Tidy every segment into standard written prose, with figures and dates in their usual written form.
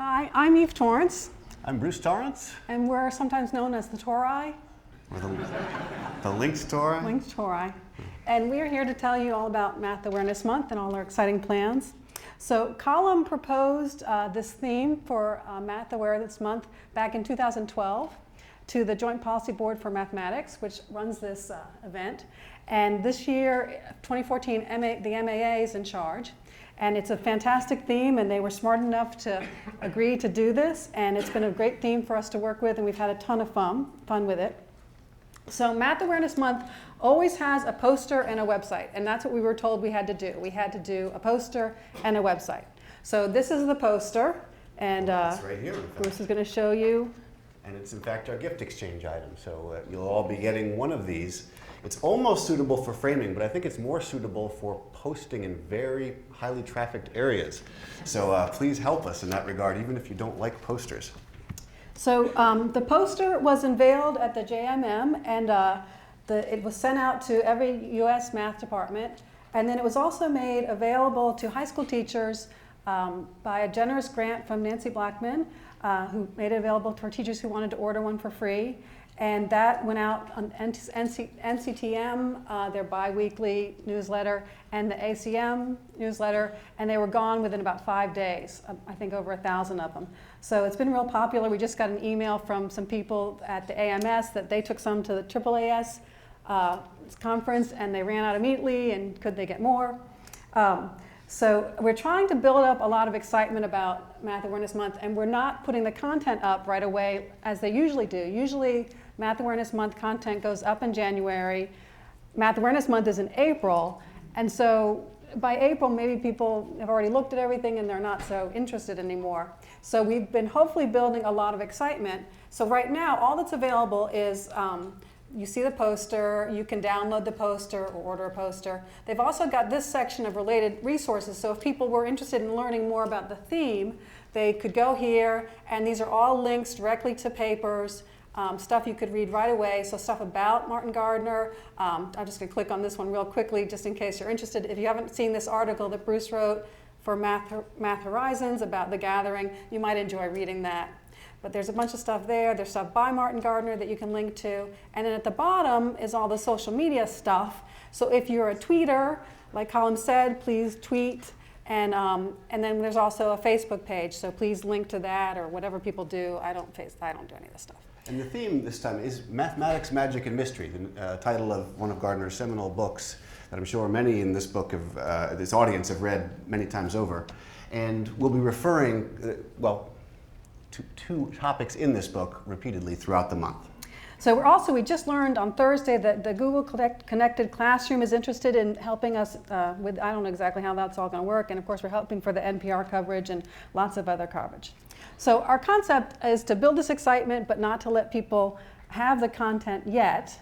Hi, I'm Eve Torrence. I'm Bruce Torrence. And we're sometimes known as the Tori. Or the Lynx Tori. Lynx Tori. And we are here to tell you all about Math Awareness Month and all our exciting plans. So Colum proposed this theme for Math Awareness Month back in 2012 to the Joint Policy Board for Mathematics, which runs this event. And this year, 2014, the MAA is in charge. And it's a fantastic theme, and they were smart enough to agree to do this. And it's been a great theme for us to work with, and we've had a ton of fun with it. So Math Awareness Month always has a poster and a website, and that's what we were told we had to do. We had to do a poster and a website. So this is the poster, and it's right here, Bruce is going to show you. And it's in fact our gift exchange item. So you'll all be getting one of these. It's almost suitable for framing, but I think it's more suitable for posting in very highly trafficked areas. So please help us in that regard, even if you don't like posters. So the poster was unveiled at the JMM, and it was sent out to every U.S. math department. And then it was also made available to high school teachers by a generous grant from Nancy Blackman, who made it available to our teachers who wanted to order one for free. And that went out on NCTM, their bi-weekly newsletter, and the ACM newsletter, and they were gone within about 5 days, I think over 1,000 of them. So it's been real popular. We just got an email from some people at the AMS that they took some to the AAAS conference, and they ran out immediately, and could they get more? So we're trying to build up a lot of excitement about Math Awareness Month, and we're not putting the content up right away as they usually do. Usually Math Awareness Month content goes up in January. Math Awareness Month is in April, and so by April maybe people have already looked at everything and they're not so interested anymore. So we've been hopefully building a lot of excitement. So right now all that's available is you see the poster, you can download the poster or order a poster. They've also got this section of related resources, so if people were interested in learning more about the theme, they could go here, and these are all links directly to papers, stuff you could read right away, so stuff about Martin Gardner. I'm just going to click on this one real quickly just in case you're interested. If you haven't seen this article that Bruce wrote for Math Horizons about the gathering, you might enjoy reading that. But there's a bunch of stuff there. There's stuff by Martin Gardner that you can link to. And then at the bottom is all the social media stuff. So if you're a tweeter, like Colum said, please tweet. And then there's also a Facebook page. So please link to that or whatever people do. I don't do any of this stuff. And the theme this time is Mathematics, Magic, and Mystery, the title of one of Gardner's seminal books that I'm sure many in this this audience have read many times over. And we'll be referring, to two topics in this book repeatedly throughout the month. So we just learned on Thursday that the Google Connected Classroom is interested in helping us with, I don't know exactly how that's all going to work, and of course we're helping for the NPR coverage and lots of other coverage. So our concept is to build this excitement, but not to let people have the content yet.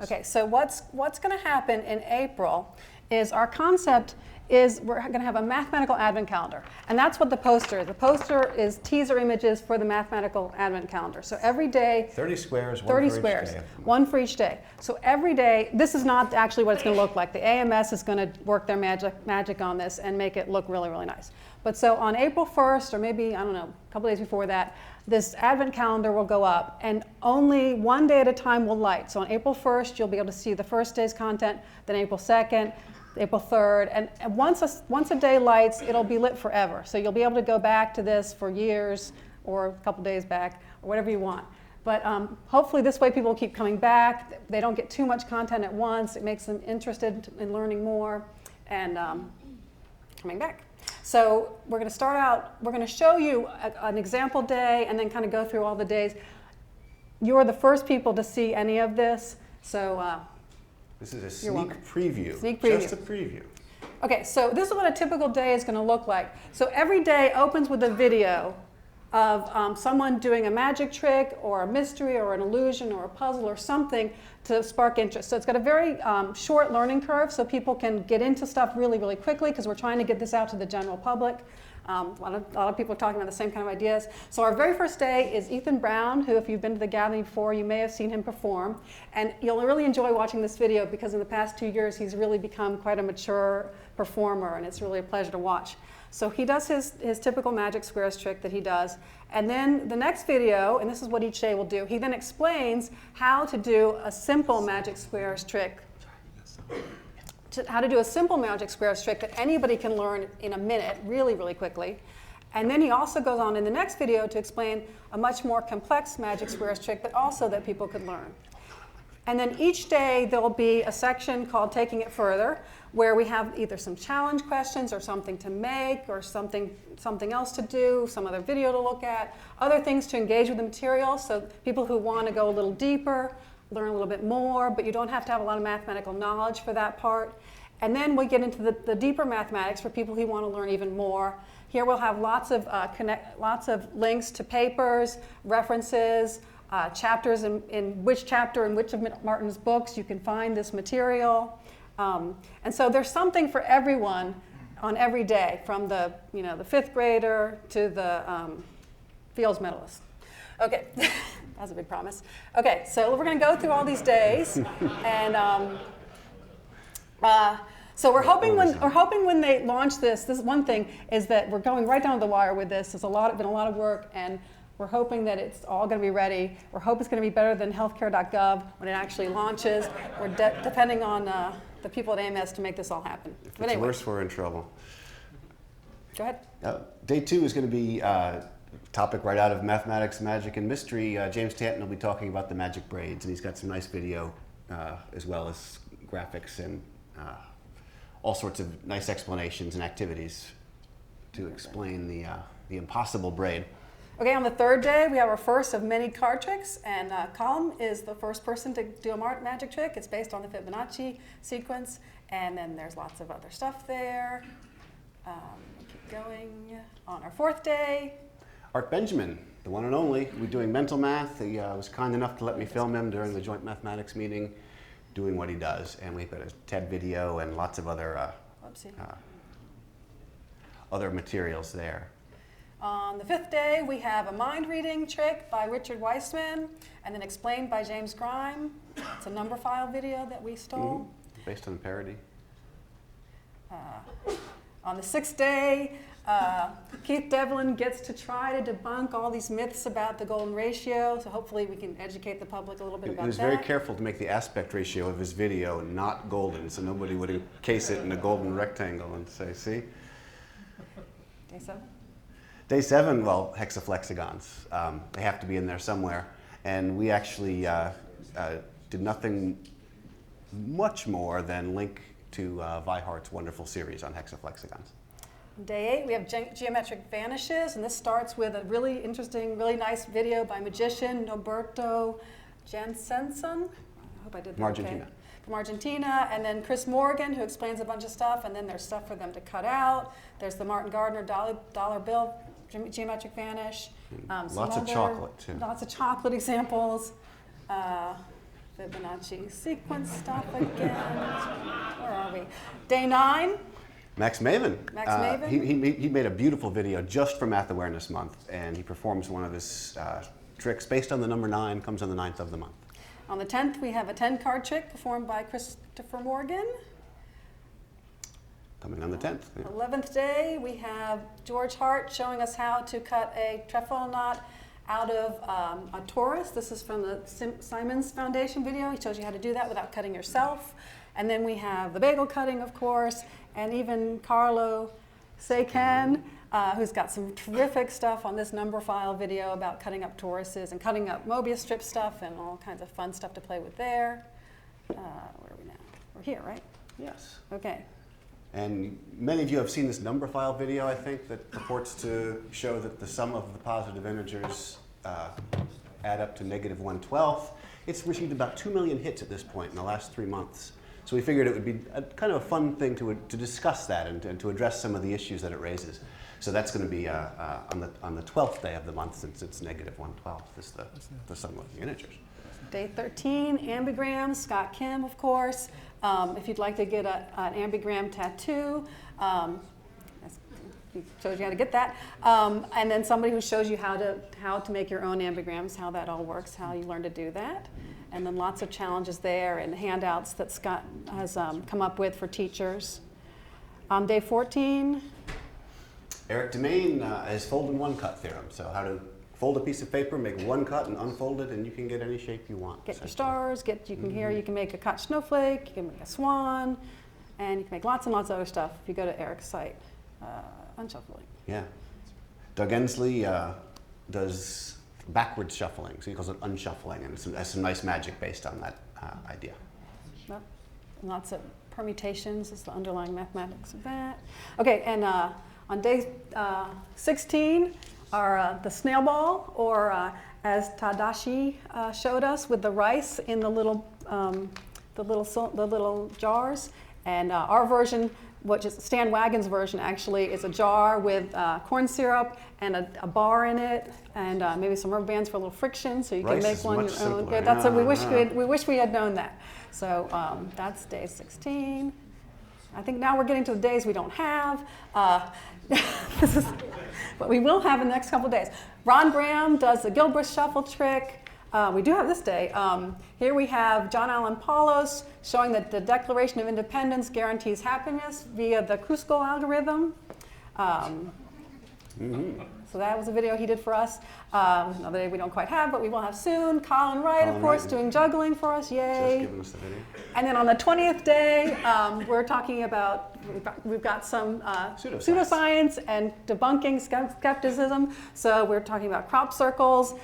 Okay, so what's going to happen in April is our concept is we're going to have a mathematical advent calendar. And that's what the poster is. The poster is teaser images for the mathematical advent calendar. So every day, 30 squares, 30 squares, one for each day. So every day, this is not actually what it's going to look like. The AMS is going to work their magic on this and make it look really, really nice. But so on April 1st, or maybe, I don't know, a couple days before that, this advent calendar will go up, and only one day at a time will light. So on April 1st, you'll be able to see the first day's content, then April 2nd, April 3rd, and once a day lights, it'll be lit forever. So you'll be able to go back to this for years or a couple days back or whatever you want. But hopefully this way people will keep coming back. They don't get too much content at once. It makes them interested in learning more and coming back. So we're going to start out, we're going to show you an example day and then kind of go through all the days. You're the first people to see any of this, so this is a sneak preview. Sneak preview. Just a preview. Okay, so this is what a typical day is going to look like. So every day opens with a video of someone doing a magic trick or a mystery or an illusion or a puzzle or something to spark interest. So it's got a very short learning curve so people can get into stuff really, really quickly because we're trying to get this out to the general public. A lot of people are talking about the same kind of ideas. So our very first day is Ethan Brown, who if you've been to the gathering before, you may have seen him perform. And you'll really enjoy watching this video because in the past 2 years, he's really become quite a mature performer, and it's really a pleasure to watch. So he does his typical magic squares trick that he does. And then the next video, and this is what each day will do, he then explains how to do a simple magic squares trick. How to do a simple magic squares trick that anybody can learn in a minute, really, really quickly. And then he also goes on in the next video to explain a much more complex magic squares trick, but also that people could learn. And then each day there will be a section called Taking It Further, where we have either some challenge questions or something to make or something else to do, some other video to look at, other things to engage with the material. So people who want to go a little deeper, learn a little bit more, but you don't have to have a lot of mathematical knowledge for that part. And then we get into the deeper mathematics for people who want to learn even more. Here we'll have lots of links to papers, references, chapters in which chapter in which of Martin's books you can find this material. And so there's something for everyone on every day, from the fifth grader to the Fields medalist. Okay, that's a big promise. Okay, so we're going to go through all these days, and so we're hoping when they launch this is one thing, is that we're going right down to the wire with this. There's been a lot of work, and we're hoping that it's all going to be ready. We hope it's going to be better than healthcare.gov when it actually launches. We're depending on the people at AMS to make this all happen. If it's worse, we're in trouble. Go ahead. Day 2 is going to be a topic right out of Mathematics, Magic, and Mystery. James Tanton will be talking about the magic braids, and he's got some nice video as well as graphics and all sorts of nice explanations and activities to explain the impossible braid. Okay, on the third day, we have our first of many card tricks, and Colm is the first person to do a magic trick. It's based on the Fibonacci sequence, and then there's lots of other stuff there. We'll keep going. On our fourth day, Art Benjamin, the one and only, we're doing mental math. He was kind enough to let me film him during the joint mathematics meeting, doing what he does, and we've got a TED video and lots of other materials there. On the fifth day, we have a mind reading trick by Richard Weissman, and then explained by James Grime. It's a number file video that we stole. Based on a parody. On the sixth day, Keith Devlin gets to try to debunk all these myths about the golden ratio, so hopefully we can educate the public a little bit about that. He was very careful to make the aspect ratio of his video not golden, so nobody would encase it in a golden rectangle and say, see? Day 7? Day 7, well, hexaflexagons. They have to be in there somewhere. And we actually did nothing much more than link to Vihart's wonderful series on hexaflexagons. Day 8, we have geometric vanishes, and this starts with a really interesting, really nice video by magician Norberto Jansenson. I hope I did that Argentina. Okay. From Argentina, and then Chris Morgan, who explains a bunch of stuff, and then there's stuff for them to cut out. There's the Martin Gardner dollar bill geometric vanish. Lots of chocolate, too. Lots of chocolate examples. Fibonacci sequence stuff again. Where are we? Day 9. Max Maven. Max Maven. He made a beautiful video just for Math Awareness Month, and he performs one of his tricks based on the number 9, comes on the 9th of the month. On the 10th, we have a 10-card trick performed by Christopher Morgan. Coming on the 10th. Yeah. 11th day, we have George Hart showing us how to cut a trefoil knot out of a torus. This is from the Simons Foundation video. He shows you how to do that without cutting yourself. And then we have the bagel cutting, of course, and even Carlo Seiken, who's got some terrific stuff on this number file video about cutting up toruses and cutting up Mobius strip stuff and all kinds of fun stuff to play with there. Where are we now? We're here, right? Yes. Okay. And many of you have seen this number file video, I think, that purports to show that the sum of the positive integers add up to negative 1/12. It's received about 2 million hits at this point in the last 3 months. So we figured it would be kind of a fun thing to discuss that and to address some of the issues that it raises. So that's going to be on the 12th day of the month, since it's negative 1/12 is the sum of the integers. Day 13, ambigrams, Scott Kim, of course. If you'd like to get an ambigram tattoo, he shows you how to get that. And then somebody who shows you how to make your own ambigrams, how that all works, how you learn to do that. And then lots of challenges there and handouts that Scott has come up with for teachers. Day 14, Eric Demain is fold in one cut theorem. So how to fold a piece of paper, make one cut and unfold it, and you can get any shape you want. Get your stars, you can make a cut snowflake, you can make a swan, and you can make lots and lots of other stuff if you go to Eric's site, Unshuffling. Yeah. Doug Ensley does backwards shuffling, so he calls it unshuffling, and it has some nice magic based on that idea. Well, lots of permutations is the underlying mathematics of that. Okay, and on day 16 are the snail ball, or as Tadashi showed us, with the rice in the little jars. And our version, which is Stan Wagon's version, actually is a jar with corn syrup and a bar in it, and maybe some rubber bands for a little friction, so you can make one your own. Yeah, that's we wish we had known that. So that's day 16. I think now we're getting to the days we don't have. But we will have in the next couple of days. Ron Graham does the Gilbreth shuffle trick. We do have this day. Here we have John Allen Paulos showing that the Declaration of Independence guarantees happiness via the Kruskal algorithm. So that was a video he did for us. Another day we don't quite have, but we will have soon. Colin Wright, of course, doing juggling for us. Yay. Just giving us the video. And then on the 20th day, we're talking about, we've got some pseudoscience and debunking skepticism. So we're talking about crop circles.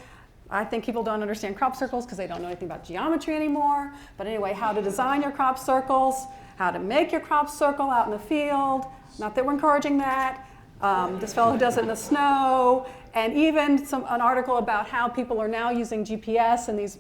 I think people don't understand crop circles because they don't know anything about geometry anymore. But anyway, how to design your crop circles, how to make your crop circle out in the field. Not that we're encouraging that. This fellow who does it in the snow, and even an article about how people are now using GPS and these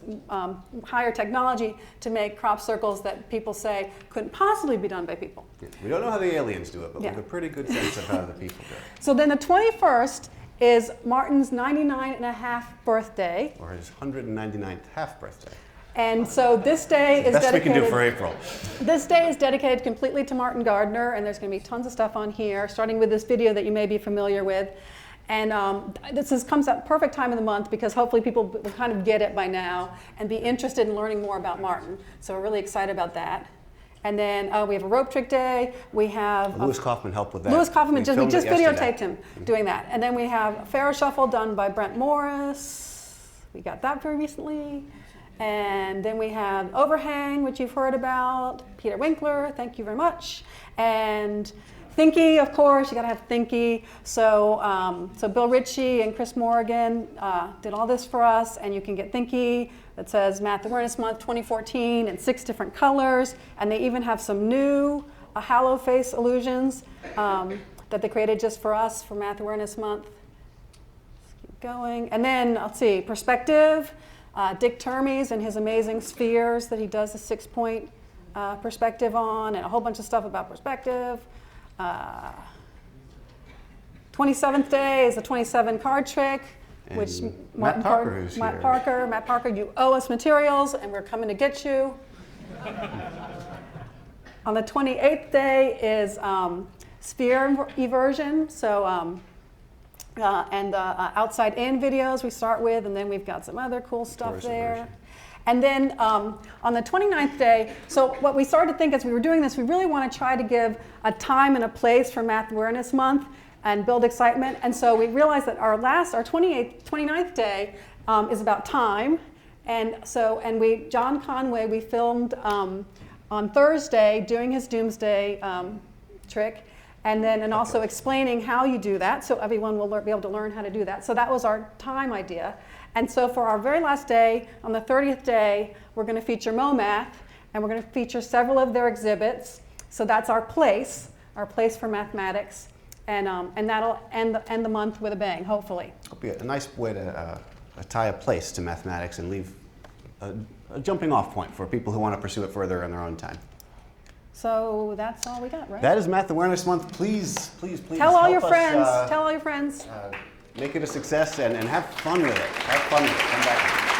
higher technology to make crop circles that people say couldn't possibly be done by people. Yeah. We don't know how the aliens do it, but we have a pretty good sense of how the people do it. So then the 21st is Martin's 99.5th birthday. Or his 199th half birthday. And so this day is best dedicated. We can do for April. This day is dedicated completely to Martin Gardner, and there's going to be tons of stuff on here, starting with this video that you may be familiar with. And comes at perfect time of the month because hopefully people will kind of get it by now and be interested in learning more about Martin. So we're really excited about that. And then we have a rope trick day. We have Lewis Kaufman helped with that. Lewis Kaufman, we just videotaped him doing that. And then we have a Pharaoh Shuffle done by Brent Morris. We got that very recently. And then we have Overhang, which you've heard about, Peter Winkler, thank you very much. And Thinky, of course, you gotta have Thinky. So Bill Ritchie and Chris Morgan did all this for us, and you can get Thinky that says Math Awareness Month 2014 in 6 different colors. And they even have some new halo face illusions that they created just for us for Math Awareness Month. Let's keep going. And then, let's see, Perspective. Dick Termes and his amazing spheres that he does a 6-point perspective on, and a whole bunch of stuff about perspective. 27th day is the 27 card trick, and which Matt Parker, you owe us materials, and we're coming to get you. On the 28th day is sphere eversion, so. And the outside in videos we start with, and then we've got some other cool stuff there. And then on the 29th day, so what we started to think as we were doing this, we really want to try to give a time and a place for Math Awareness Month and build excitement. And so we realized that our 29th day is about time. And so, John Conway, we filmed on Thursday doing his Doomsday trick. And also explaining how you do that, so everyone will be able to learn how to do that. So that was our time idea. And so for our very last day, on the 30th day, we're going to feature MoMath, and we're going to feature several of their exhibits. So that's our place for mathematics, and that'll end the month with a bang, hopefully. It'll be a nice way to tie a place to mathematics and leave a jumping off point for people who want to pursue it further in their own time. So that's all we got, right? That is Math Awareness Month. Please tell all your help friends. us, Tell all your friends. Make it a success and have fun with it. Have fun with it. Come back.